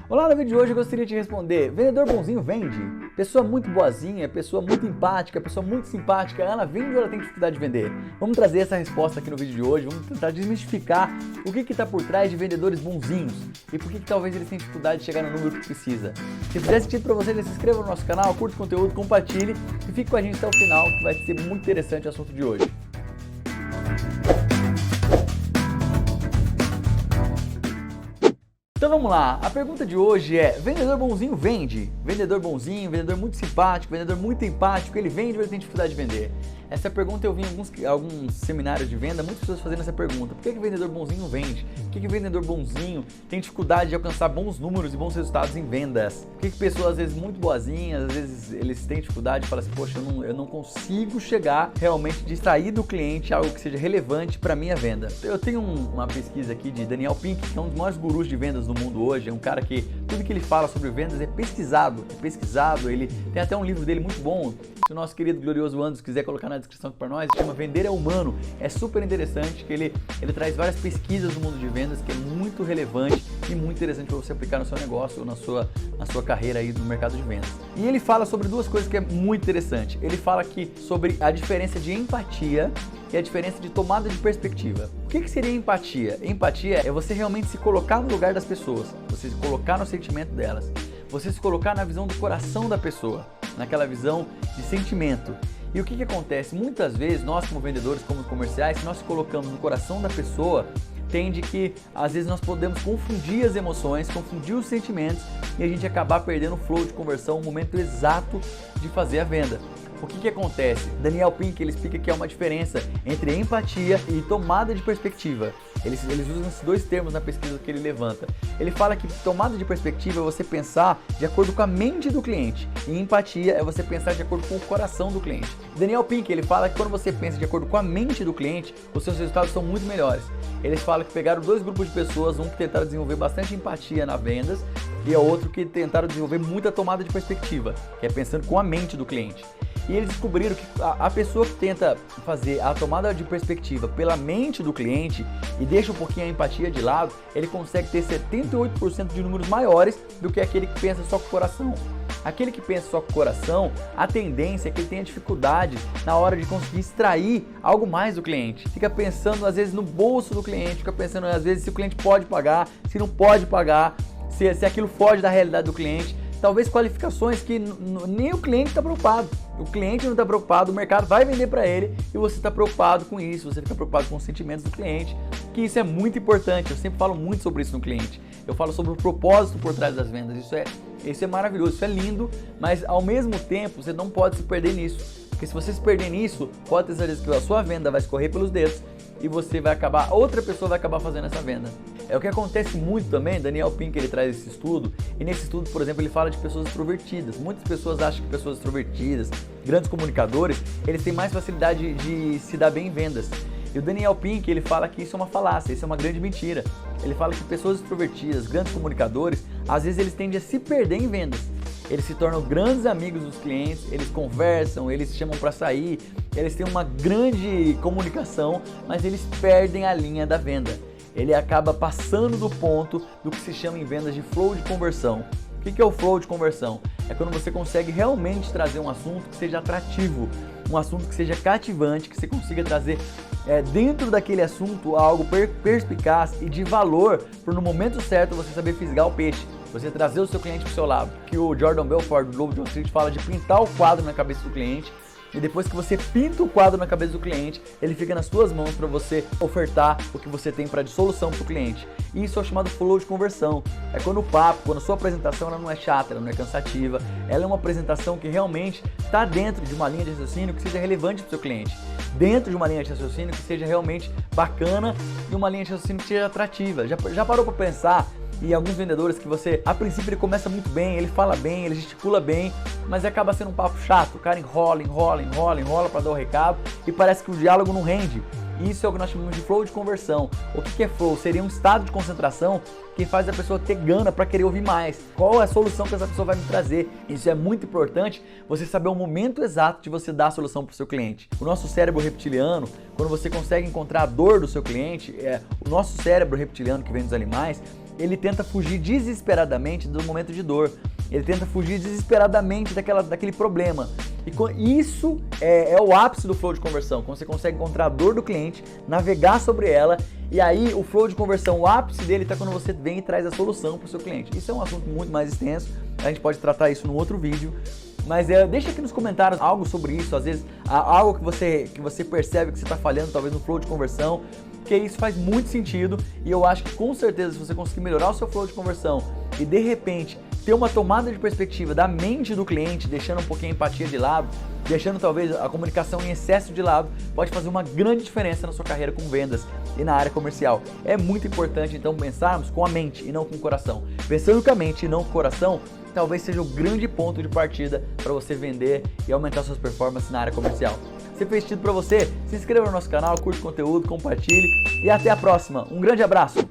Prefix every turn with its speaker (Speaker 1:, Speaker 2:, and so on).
Speaker 1: Olá, no vídeo de hoje eu gostaria de responder: vendedor bonzinho vende? Pessoa muito boazinha, pessoa muito empática, pessoa muito simpática, ela vende ou ela tem dificuldade de vender? Vamos trazer essa resposta aqui no vídeo de hoje, vamos tentar desmistificar o que está por trás de vendedores bonzinhos e por que talvez eles tenham dificuldade de chegar no número que precisa. Se fizer sentido para você, se inscreva no nosso canal, curta o conteúdo, compartilhe e fique com a gente até o final, que vai ser muito interessante o assunto de hoje. Então vamos lá, a pergunta de hoje é: vendedor bonzinho vende? Vendedor bonzinho, vendedor muito simpático, vendedor muito empático, ele vende ou ele tem dificuldade de vender? Essa pergunta eu vi em alguns seminários de venda, muitas pessoas fazendo essa pergunta: por que vendedor bonzinho vende? Por que vendedor bonzinho tem dificuldade de alcançar bons números e bons resultados em vendas? Por que pessoas às vezes muito boazinhas, às vezes eles têm dificuldade e falam assim: poxa, eu não consigo chegar realmente de extrair do cliente algo que seja relevante para minha venda? Eu tenho uma pesquisa aqui de Daniel Pink, que é um dos maiores gurus de vendas do mundo hoje, é um cara que tudo que ele fala sobre vendas é pesquisado, ele tem até um livro dele muito bom, se o nosso querido glorioso Anderson quiser colocar na descrição aqui para nós, se chama Vender é Humano, é super interessante, que ele traz várias pesquisas do mundo de vendas, que é muito relevante e muito interessante para você aplicar no seu negócio ou na sua carreira aí no mercado de vendas. E ele fala sobre duas coisas que é muito interessante. Ele fala aqui sobre a diferença de empatia e a diferença de tomada de perspectiva. O que seria empatia? Empatia é você realmente se colocar no lugar das pessoas, você se colocar no sentimento delas, você se colocar na visão do coração da pessoa, naquela visão de sentimento. E o que acontece? Muitas vezes nós como vendedores, como comerciais, se nós se colocamos no coração da pessoa, tende que às vezes nós podemos confundir as emoções, confundir os sentimentos e a gente acabar perdendo o flow de conversão, o momento exato de fazer a venda. O que acontece? Daniel Pink, ele explica que há uma diferença entre empatia e tomada de perspectiva. Eles usam esses dois termos na pesquisa que ele levanta. Ele fala que tomada de perspectiva é você pensar de acordo com a mente do cliente e empatia é você pensar de acordo com o coração do cliente. Daniel Pink, ele fala que quando você pensa de acordo com a mente do cliente, os seus resultados são muito melhores. Eles falam que pegaram dois grupos de pessoas, um que tentaram desenvolver bastante empatia nas vendas e outro que tentaram desenvolver muita tomada de perspectiva, que é pensando com a mente do cliente. E eles descobriram que a pessoa que tenta fazer a tomada de perspectiva pela mente do cliente e deixa um pouquinho a empatia de lado, ele consegue ter 78% de números maiores do que aquele que pensa só com o coração. Aquele que pensa só com o coração, a tendência é que ele tenha dificuldade na hora de conseguir extrair algo mais do cliente. Fica pensando às vezes no bolso do cliente, fica pensando às vezes se o cliente pode pagar, se não pode pagar, se aquilo foge da realidade do cliente. Talvez qualificações que nem o cliente está preocupado. O cliente não está preocupado, o mercado vai vender para ele e você está preocupado com isso, você fica preocupado com os sentimentos do cliente, que isso é muito importante. Eu sempre falo muito sobre isso no cliente. Eu falo sobre o propósito por trás das vendas. Isso é maravilhoso, isso é lindo, mas ao mesmo tempo você não pode se perder nisso. Porque se você se perder nisso, pode ter certeza que a sua venda vai escorrer pelos dedos e outra pessoa vai acabar fazendo essa venda. É o que acontece muito também. Daniel Pink, ele traz esse estudo, e nesse estudo, por exemplo, ele fala de pessoas extrovertidas. Muitas pessoas acham que pessoas extrovertidas, grandes comunicadores, eles têm mais facilidade de se dar bem em vendas. E o Daniel Pink, ele fala que isso é uma falácia, isso é uma grande mentira. Ele fala que pessoas extrovertidas, grandes comunicadores, às vezes eles tendem a se perder em vendas. Eles se tornam grandes amigos dos clientes, eles conversam, eles chamam para sair, eles têm uma grande comunicação, mas eles perdem a linha da venda. Ele acaba passando do ponto do que se chama em vendas de flow de conversão. O que é o flow de conversão? É quando você consegue realmente trazer um assunto que seja atrativo, um assunto que seja cativante, que você consiga trazer dentro daquele assunto algo perspicaz e de valor, para no momento certo você saber fisgar o peixe, você trazer o seu cliente para o seu lado. Que o Jordan Belfort do Lobo de Wall Street fala de pintar o quadro na cabeça do cliente. E depois que você pinta o quadro na cabeça do cliente, ele fica nas suas mãos para você ofertar o que você tem de solução para o cliente. E isso é chamado flow de conversão. É quando a sua apresentação ela não é chata, ela não é cansativa, ela é uma apresentação que realmente está dentro de uma linha de raciocínio que seja relevante para o seu cliente. Dentro de uma linha de raciocínio que seja realmente bacana e uma linha de raciocínio que seja atrativa. Já parou para pensar? E alguns vendedores que você, a princípio ele começa muito bem, ele fala bem, ele gesticula bem, mas acaba sendo um papo chato, o cara enrola para dar o recado e parece que o diálogo não rende. Isso é o que nós chamamos de flow de conversão. O que é flow? Seria um estado de concentração que faz a pessoa ter gana para querer ouvir mais. Qual é a solução que essa pessoa vai me trazer? Isso é muito importante, você saber o momento exato de você dar a solução para o seu cliente. O nosso cérebro reptiliano, quando você consegue encontrar a dor do seu cliente, o nosso cérebro reptiliano que vem dos animais, ele tenta fugir desesperadamente do momento de dor. Ele tenta fugir desesperadamente daquele problema. E isso é o ápice do flow de conversão, quando você consegue encontrar a dor do cliente, navegar sobre ela, e aí o flow de conversão, o ápice dele está quando você vem e traz a solução para o seu cliente. Isso é um assunto muito mais extenso, a gente pode tratar isso num outro vídeo. Mas deixa aqui nos comentários algo sobre isso, às vezes algo que você percebe que você está falhando, talvez no flow de conversão, porque isso faz muito sentido e eu acho que com certeza se você conseguir melhorar o seu flow de conversão e de repente ter uma tomada de perspectiva da mente do cliente, deixando um pouquinho a empatia de lado, deixando talvez a comunicação em excesso de lado, pode fazer uma grande diferença na sua carreira com vendas e na área comercial. É muito importante então pensarmos com a mente e não com o coração. Pensando com a mente e não com o coração, talvez seja o grande ponto de partida para você vender e aumentar suas performances na área comercial. Se fez sentido para você, se inscreva no nosso canal, curte o conteúdo, compartilhe e até a próxima. Um grande abraço!